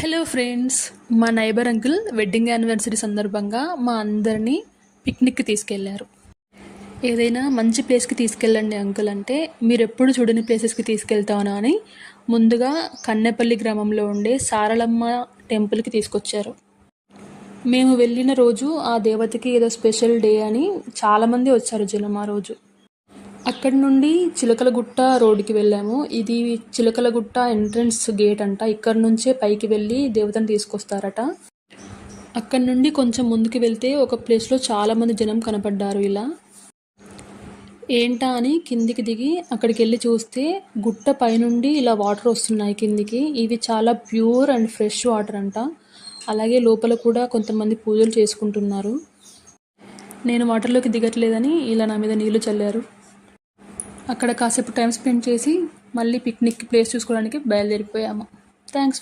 Hello friends, మా neighbour uncle wedding anniversary సందర్భంగా మా అందరినీ పిక్నిక్కి తీసుకెళ్లారు. ఏదైనా మంచి ప్లేస్కి తీసుకెళ్ళండి అంకుల్ అంటే, మీరు ఎప్పుడు చూడని ప్లేసెస్కి తీసుకెళ్తాను అని ముందుగా కన్నెపల్లి గ్రామంలో ఉండే సారలమ్మ టెంపుల్కి తీసుకొచ్చారు. మేము వెళ్ళిన రోజు ఆ దేవతకి ఏదో స్పెషల్ డే అని చాలామంది వచ్చారు జనం ఆ రోజు. అక్కడి నుండి చిలకలగుట్ట రోడ్డుకి వెళ్ళాము. ఇది చిలకలగుట్ట ఎంట్రన్స్ గేట్ అంట. ఇక్కడ నుంచే పైకి వెళ్ళి దేవతను తీసుకొస్తారట. అక్కడి నుండి కొంచెం ముందుకు వెళ్తే ఒక ప్లేస్లో చాలామంది జనం కనపడ్డారు. ఇలా ఏంటా అని కిందికి దిగి అక్కడికి వెళ్ళి చూస్తే గుట్ట పైనుండి ఇలా వాటర్ వస్తున్నాయి కిందికి. ఇవి చాలా ప్యూర్ అండ్ ఫ్రెష్ వాటర్ అంట. అలాగే లోపల కూడా కొంతమంది పూజలు చేసుకుంటున్నారు. నేను వాటర్లోకి దిగట్లేదని ఇలా నా మీద నీళ్లు చల్లారు. అక్కడ కాసేపు టైం స్పెండ్ చేసి మళ్ళీ పిక్నిక్ ప్లేస్ చూసుకోవడానికి బయలుదేరిపోయాము. Thanks for